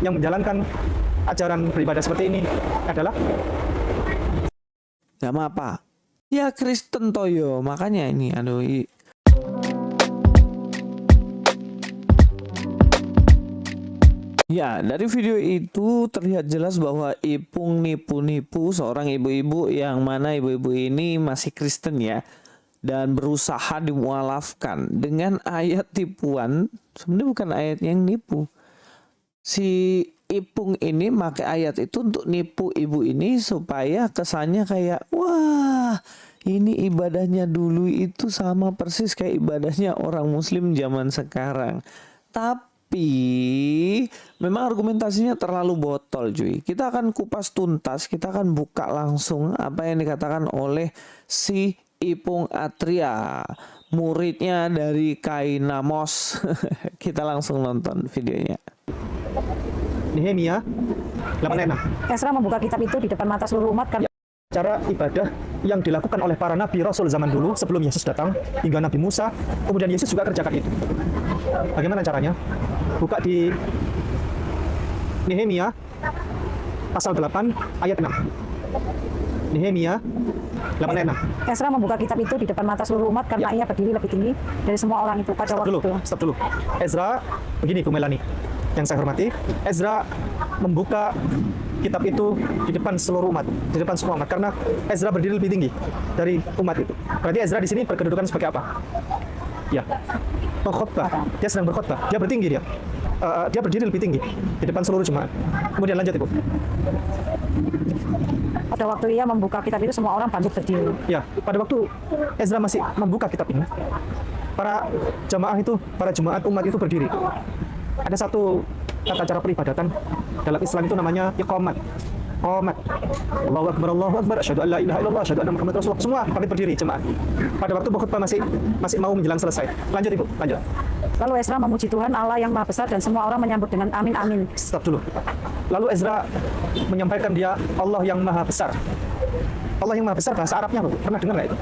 yang menjalankan ajaran beribadah seperti ini adalah Jamaah apa? Ya Kristen toyo, makanya ini ya, dari video itu terlihat jelas bahwa Ipung nipu-nipu seorang ibu-ibu yang mana ibu-ibu ini masih Kristen ya, dan berusaha dimualafkan dengan ayat tipuan. Sebenarnya bukan ayat yang nipu. Si Ipung ini pakai ayat itu untuk nipu ibu ini supaya kesannya kayak, wah, ini ibadahnya dulu itu sama persis kayak ibadahnya orang muslim zaman sekarang. Tapi memang argumentasinya terlalu botol cuy. Kita akan kupas tuntas, kita akan buka langsung apa yang dikatakan oleh si Ipung Atria, muridnya dari Kainamos. Kita langsung nonton videonya. Nehemia 8:6. Ezra membuka kitab itu di depan mata seluruh umat karena Cara ibadah yang dilakukan oleh para nabi rasul zaman dulu sebelum Yesus datang hingga Nabi Musa, kemudian Yesus juga kerjakan itu. Bagaimana caranya? Buka di Nehemia pasal 8 ayat 6. Nehemia 8:6. Ezra membuka kitab itu di depan mata seluruh umat karena ia berdiri lebih tinggi dari semua orang itu pada waktu itu. Stop dulu. Ezra, begini Bu Melani, yang saya hormati, Ezra membuka kitab itu di depan seluruh umat, di depan semua umat, karena Ezra berdiri lebih tinggi dari umat itu. Berarti Ezra di sini berkedudukan sebagai apa? Ya, pengkhotbah. Dia sedang berkhotbah. Dia bertinggi dia. Dia berdiri lebih tinggi di depan seluruh jemaat. Kemudian lanjut Ibu. Pada waktu ia membuka kitab itu semua orang bangkit berdiri. Ya, pada waktu Ezra masih membuka kitab ini, para jemaah itu, para jemaat umat itu berdiri. Ada satu tata cara peribadatan dalam Islam itu namanya iqamat. Qomat. Allahu Akbar, asyhadu an la ilaha illallah, asyhadu anna Muhammadar Rasulullah. Semua bangkit berdiri jemaat. Pada waktu berkhutbah masih mau menjelang selesai. Lanjut Ibu, lanjut. Lalu Ezra memuji Tuhan Allah yang Maha Besar dan semua orang menyambut dengan amin amin. Stop dulu. Lalu Ezra menyampaikan dia Allah yang Maha Besar. Allah yang Maha Besar bahasa Arabnya apa? Pernah dengar nggak itu?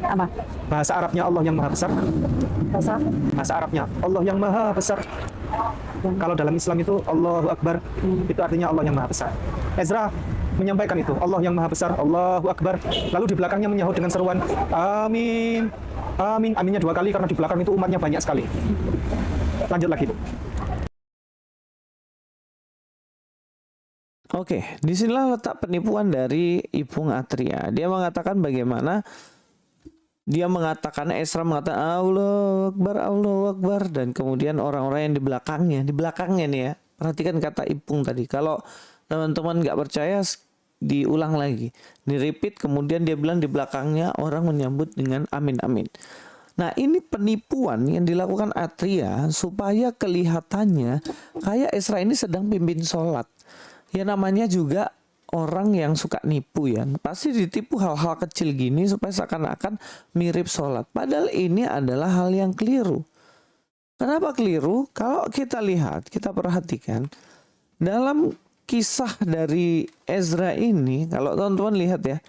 Apa? Bahasa Arabnya Allah yang Maha Besar. Bahasa Arabnya Allah yang Maha Besar. Kalau dalam Islam itu Allahu Akbar, itu artinya Allah yang Maha Besar. Ezra menyampaikan itu, Allah yang Maha Besar, Allahu Akbar. Lalu di belakangnya menyahut dengan seruan amin. Amin. Aminnya 2 kali karena di belakang itu umatnya banyak sekali. Lanjut lagi, Bu. Oke, disinilah letak penipuan dari Ipung Atria. Dia mengatakan bagaimana Ezra mengatakan Allahu Akbar, dan kemudian orang-orang yang di belakangnya nih ya. Perhatikan kata Ipung tadi. Kalau teman-teman nggak percaya, diulang lagi, di-repeat, kemudian dia bilang di belakangnya orang menyambut dengan amin amin. Nah, ini penipuan yang dilakukan Atria supaya kelihatannya kayak Ezra ini sedang pimpin sholat. Ya namanya juga orang yang suka nipu ya, pasti ditipu hal-hal kecil gini supaya seakan-akan mirip sholat. Padahal ini adalah hal yang keliru. Kenapa keliru? Kalau kita lihat, kita perhatikan dalam kisah dari Ezra ini, kalau teman-teman lihat ya,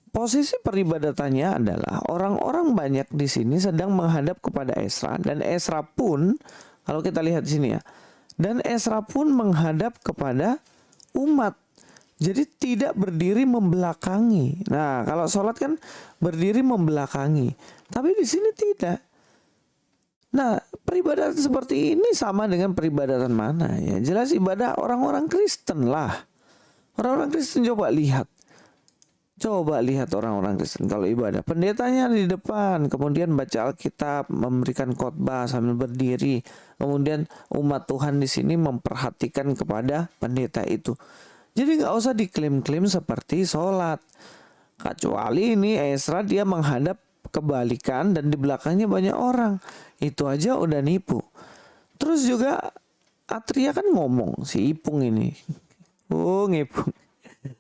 posisi peribadatannya adalah orang-orang banyak di sini sedang menghadap kepada Ezra, dan Ezra pun, kalau kita lihat di sini ya, dan Ezra pun menghadap kepada umat. Jadi tidak berdiri membelakangi. Nah, kalau sholat kan berdiri membelakangi, tapi di sini tidak. Nah, peribadatan seperti ini sama dengan peribadatan mana ya? Jelas ibadah orang-orang Kristen lah. Orang-orang Kristen coba lihat orang-orang Kristen kalau ibadah. Pendetanya di depan, kemudian baca Alkitab, memberikan khotbah sambil berdiri. Kemudian umat Tuhan di sini memperhatikan kepada pendeta itu. Jadi nggak usah diklaim-klaim seperti sholat. Kecuali ini Ezra dia menghadap kebalikan dan di belakangnya banyak orang. Itu aja udah nipu. Terus juga Atria kan ngomong, si Ipung ini. Oh, ngipung.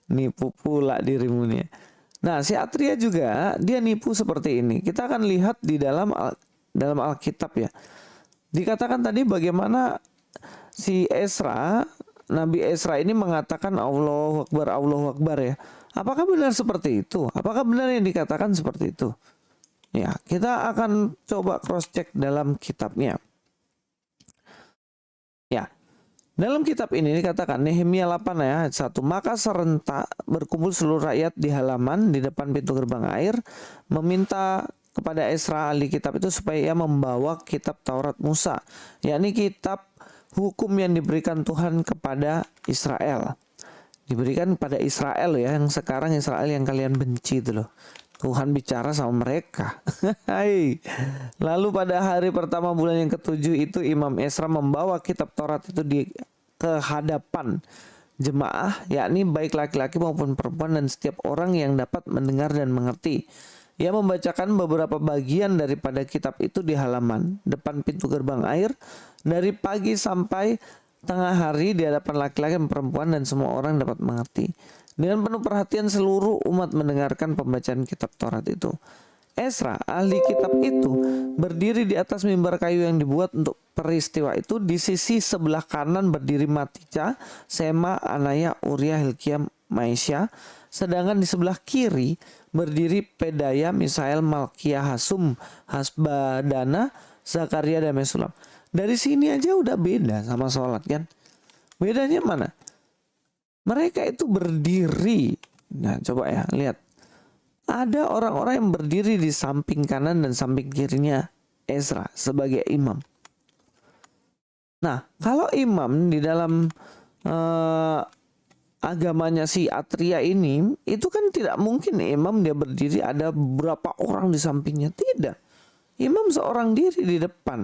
Nipu pula dirimu nih. Nah, si Atria juga dia nipu seperti ini. Kita akan lihat di dalam Alkitab ya. Dikatakan tadi bagaimana si Ezra, Nabi Ezra ini mengatakan Allahu Akbar ya. Apakah benar seperti itu? Apakah benar yang dikatakan seperti itu? Ya, kita akan coba cross check dalam kitabnya. Ya. Dalam kitab ini dikatakan Nehemia 8 ayat 1, maka serentak berkumpul seluruh rakyat di halaman di depan pintu gerbang air meminta kepada Ezra ahli kitab itu supaya ia membawa kitab Taurat Musa, yakni kitab hukum yang diberikan Tuhan kepada Israel. Diberikan pada Israel ya, yang sekarang Israel yang kalian benci itu loh. Tuhan bicara sama mereka. Hai. Lalu pada hari pertama bulan yang ketujuh itu Imam Ezra membawa kitab Taurat itu ke hadapan jemaah, yakni baik laki-laki maupun perempuan dan setiap orang yang dapat mendengar dan mengerti. Ia membacakan beberapa bagian daripada kitab itu di halaman depan pintu gerbang air dari pagi sampai tengah hari di hadapan laki-laki dan perempuan dan semua orang dapat mengerti. Dengan penuh perhatian seluruh umat mendengarkan pembacaan kitab Taurat itu. Ezra, ahli kitab itu, berdiri di atas mimbar kayu yang dibuat untuk peristiwa itu. Di sisi sebelah kanan berdiri Matica, Sema, Anaya, Uriah, Hilkiah, Maisya. Sedangkan di sebelah kiri berdiri Pedaya, Misael, Malkiah, Hasum, Hasbadana, Zakaria, dan Mesulam. Dari sini aja udah beda sama sholat kan. Bedanya mana? Mereka itu berdiri. Nah coba ya lihat. Ada orang-orang yang berdiri di samping kanan dan samping kirinya Ezra sebagai imam. Nah kalau imam di dalam agamanya si Atria ini, itu kan tidak mungkin imam dia berdiri ada berapa orang di sampingnya. Tidak. Imam seorang diri di depan.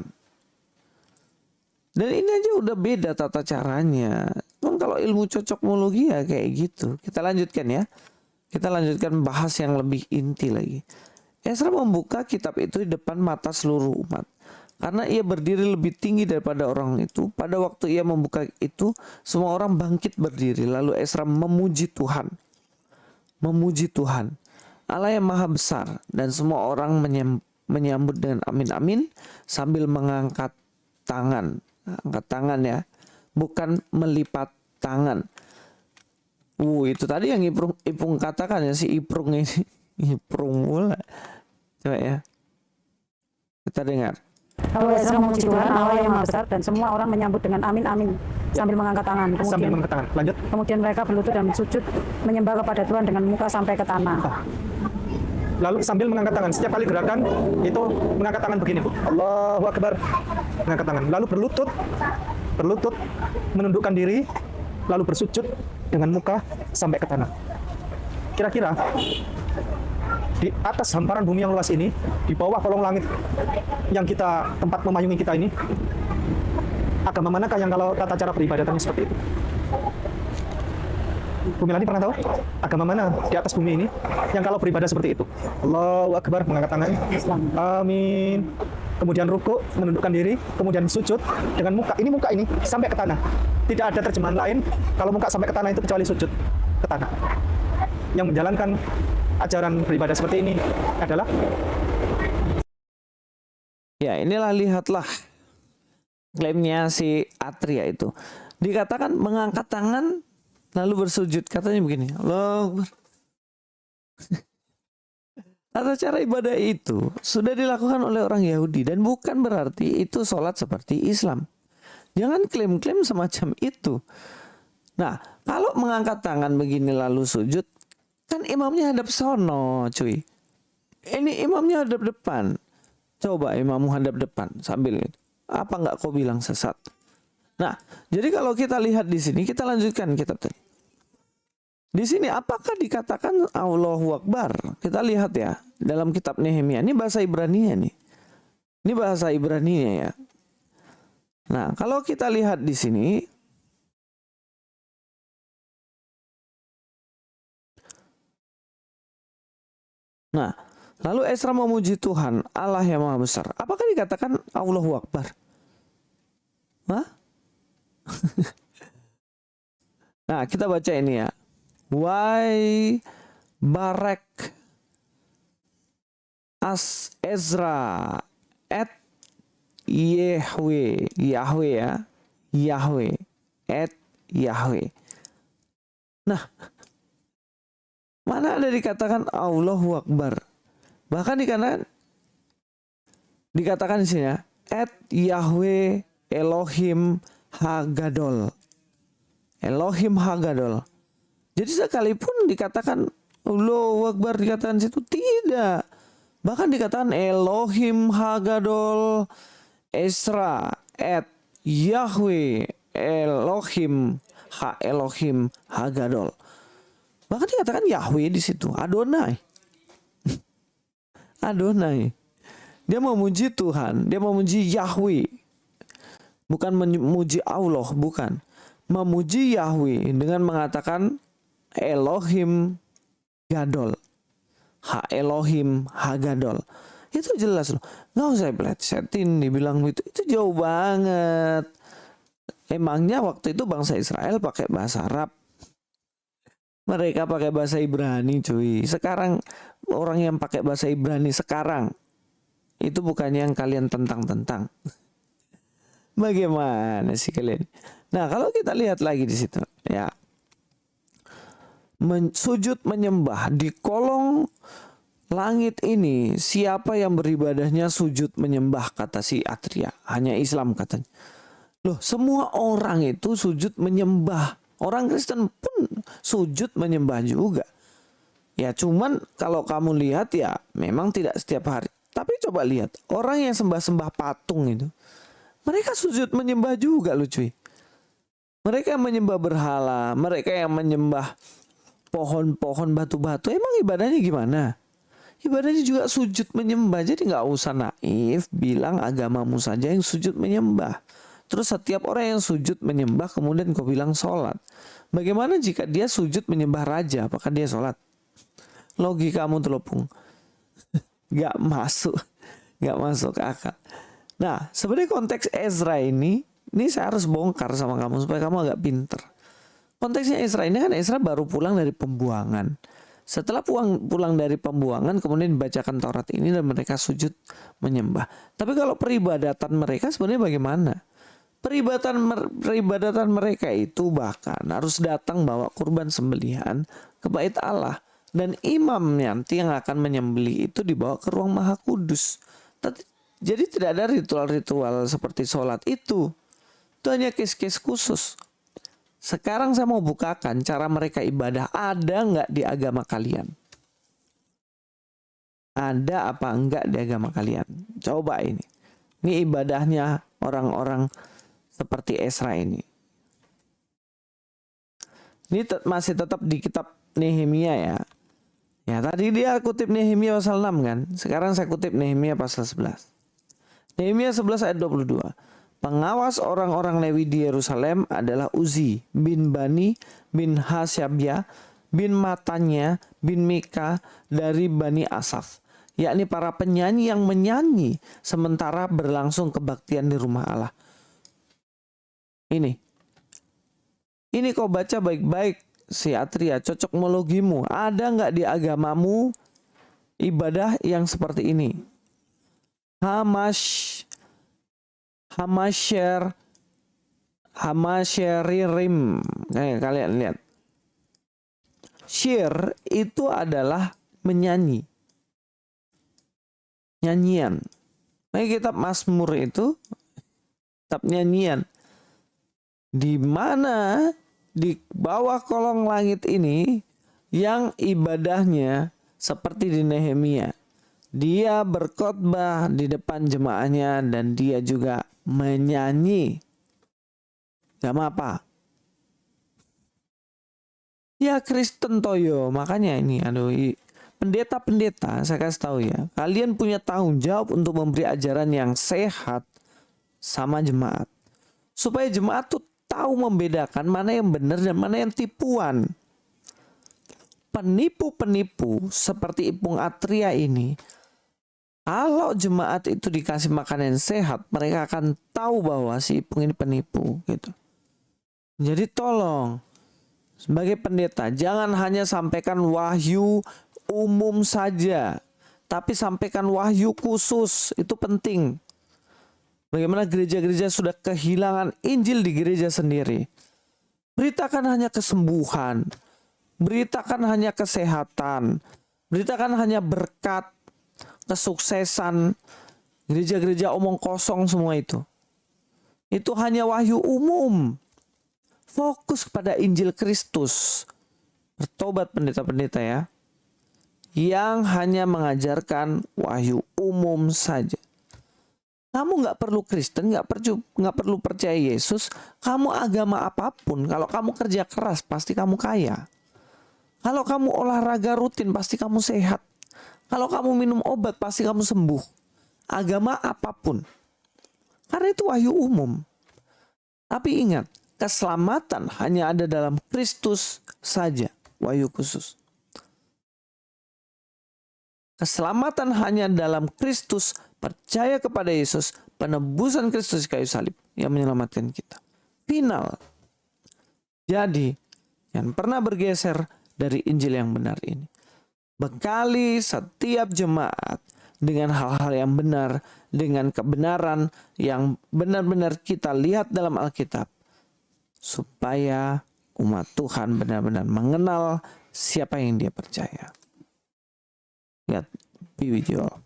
Dan ini aja udah beda tata caranya. Memang kalau ilmu cocokmologi ya kayak gitu. Kita lanjutkan ya. Kita lanjutkan bahas yang lebih inti lagi. Ezra membuka kitab itu di depan mata seluruh umat. Karena ia berdiri lebih tinggi daripada orang itu. Pada waktu ia membuka itu, semua orang bangkit berdiri. Lalu Ezra memuji Tuhan. Memuji Tuhan. Allah yang maha besar. Dan semua orang menyambut dengan amin amin sambil mengangkat tangan. Angkat tangan ya, bukan melipat tangan. Itu tadi yang Ipung katakan ya, si Iprung ini. Iprung mula. Coba ya, kita dengar. Lalu Ezra memuji Tuhan Allah yang maha besar dan semua orang menyambut dengan amin amin sambil mengangkat tangan. Sambil mengangkat tangan. Lanjut. Kemudian mereka berlutut dan sujud menyembah kepada Tuhan dengan muka sampai ke tanah. Lalu sambil mengangkat tangan, setiap kali gerakan itu mengangkat tangan begini, Bu. Allahu Akbar. Mengangkat tangan, lalu berlutut, menundukkan diri, lalu bersujud dengan muka sampai ke tanah. Kira-kira di atas hamparan bumi yang luas ini, di bawah kolong langit yang kita tempat memayungi kita ini, agama manakah yang kalau tata cara beribadatannya seperti itu? Bu Melani pernah tahu agama mana di atas bumi ini yang kalau beribadah seperti itu? Allahu Akbar, mengangkat tangan. Amin. Kemudian ruku, menundukkan diri, kemudian sujud dengan muka. Ini muka ini sampai ke tanah. Tidak ada terjemahan lain kalau muka sampai ke tanah itu kecuali sujud ke tanah. Yang menjalankan ajaran beribadah seperti ini adalah, ya inilah, lihatlah klaimnya si Atria itu. Dikatakan mengangkat tangan lalu bersujud, katanya begini, Allahu Akbar. Tata cara ibadah itu sudah dilakukan oleh orang Yahudi dan bukan berarti itu sholat seperti Islam. Jangan klaim-klaim semacam itu. Nah, kalau mengangkat tangan begini lalu sujud, kan imamnya hadap sono, cuy. Ini imamnya hadap depan. Coba imammu hadap depan sambil itu. Apa nggak kau bilang sesat? Nah, jadi kalau kita lihat di sini, kita lanjutkan kitab tadi. Di sini apakah dikatakan Allahu Akbar? Kita lihat ya dalam kitab Nehemia. Ini bahasa Ibrani-nya nih. Ini bahasa Ibrani-nya ya. Nah, kalau kita lihat di sini, nah, lalu Ezra memuji Tuhan Allah yang maha besar. Apakah dikatakan Allahu Akbar? Hah? Nah, kita baca ini ya. Why Barek as Ezra at Yahweh ya, Yahweh at Yahweh. Nah, mana ada dikatakan Allahu Akbar? Bahkan dikatakan di sini ya, at Yahweh Elohim Hagadol. Elohim Hagadol. Jadi sekalipun dikatakan Allahu Akbar dikatakan situ tidak. Bahkan dikatakan Elohim Hagadol Esra et Yahweh Elohim Ha Elohim Hagadol. Bahkan dikatakan Yahweh di situ, Adonai. Adonai. Dia memuji Tuhan, dia memuji Yahweh. Bukan memuji Allah, bukan. Memuji Yahweh dengan mengatakan Elohim Gadol. Ha Elohim Hagadol. Itu jelas loh. Nggak usah plesetin dibilang itu jauh banget. Emangnya waktu itu bangsa Israel pakai bahasa Arab. Mereka pakai bahasa Ibrani cuy. Sekarang orang yang pakai bahasa Ibrani sekarang itu bukannya yang kalian tentang-tentang. Bagaimana sih kalian? Nah, kalau kita lihat lagi di situ ya. Sujud menyembah di kolong langit ini, siapa yang beribadahnya sujud menyembah, kata si Atria. Hanya Islam katanya. Loh, semua orang itu sujud menyembah. Orang Kristen pun sujud menyembah juga. Ya cuman kalau kamu lihat ya memang tidak setiap hari. Tapi coba lihat orang yang sembah-sembah patung itu. Mereka sujud menyembah juga loh cuy. Mereka yang menyembah berhala. Mereka yang menyembah pohon-pohon batu-batu. Emang ibadahnya gimana? Ibadahnya juga sujud menyembah. Jadi gak usah naif bilang agamamu saja yang sujud menyembah. Terus setiap orang yang sujud menyembah kemudian kau bilang sholat. Bagaimana jika dia sujud menyembah raja? Apakah dia sholat? Logikamu telopung. Gak masuk. Gak masuk akal. Nah sebenarnya konteks Ezra ini saya harus bongkar sama kamu supaya kamu agak pinter. Konteksnya Ezra ini kan Ezra baru pulang dari pembuangan. Setelah pulang dari pembuangan kemudian dibacakan Taurat ini dan mereka sujud menyembah. Tapi kalau peribadatan mereka sebenarnya bagaimana? Peribadatan mereka itu bahkan harus datang bawa kurban sembelihan ke bait Allah. Dan imam nanti yang akan menyembelih itu dibawa ke ruang maha kudus. Jadi tidak ada ritual-ritual seperti sholat itu. Itu hanya case-case khusus. Sekarang saya mau bukakan cara mereka ibadah. Ada nggak di agama kalian? Ada apa enggak di agama kalian? Coba ini. Ini ibadahnya orang-orang seperti Ezra ini. Ini masih tetap di kitab Nehemia ya. Ya tadi dia kutip Nehemia pasal 6 kan. Sekarang saya kutip Nehemia pasal 11. Nehemia 11 ayat 22. Pengawas orang-orang Lewi di Yerusalem adalah Uzi bin Bani bin Hasyabya bin Matanya bin Mika dari Bani Asaf. Yakni para penyanyi yang menyanyi sementara berlangsung kebaktian di rumah Allah. Ini kau baca baik-baik si Atria, cocokmologimu. Ada nggak di agamamu ibadah yang seperti ini? Hamasheririm. Kalian lihat. Syir itu adalah menyanyi. Nyanyian. Nah, kitab Mazmur itu kitab nyanyian. Di mana di bawah kolong langit ini yang ibadahnya seperti di Nehemia. Dia berkhotbah di depan jemaahnya dan dia juga menyanyi. Gak apa? Ya Kristen toyo, makanya ini pendeta-pendeta saya kasih tahu ya. Kalian punya tanggung jawab untuk memberi ajaran yang sehat sama jemaat. Supaya jemaat tuh tahu membedakan mana yang benar dan mana yang tipuan. Penipu-penipu seperti Ipung Atria ini, kalau jemaat itu dikasih makanan yang sehat, mereka akan tahu bahwa si Ipung ini penipu gitu. Jadi tolong sebagai pendeta jangan hanya sampaikan wahyu umum saja, tapi sampaikan wahyu khusus, itu penting. Bagaimana gereja-gereja sudah kehilangan Injil di gereja sendiri. Beritakan hanya kesembuhan. Beritakan hanya kesehatan. Beritakan hanya berkat, kesuksesan. Gereja-gereja omong kosong semua itu. Itu hanya wahyu umum. Fokus kepada Injil Kristus. Bertobat pendeta-pendeta ya, yang hanya mengajarkan wahyu umum saja. Kamu nggak perlu Kristen, nggak perlu percaya Yesus. Kamu agama apapun, kalau kamu kerja keras pasti kamu kaya. Kalau kamu olahraga rutin pasti kamu sehat. Kalau kamu minum obat pasti kamu sembuh. Agama apapun, karena itu wahyu umum. Tapi ingat, keselamatan hanya ada dalam Kristus saja, wahyu khusus. Keselamatan hanya dalam Kristus, percaya kepada Yesus, penebusan Kristus di kayu salib yang menyelamatkan kita. Final. Jadi, jangan pernah bergeser dari Injil yang benar ini. Bekali setiap jemaat dengan hal-hal yang benar, dengan kebenaran yang benar-benar kita lihat dalam Alkitab, supaya umat Tuhan benar-benar mengenal siapa yang dia percaya. God be with you all.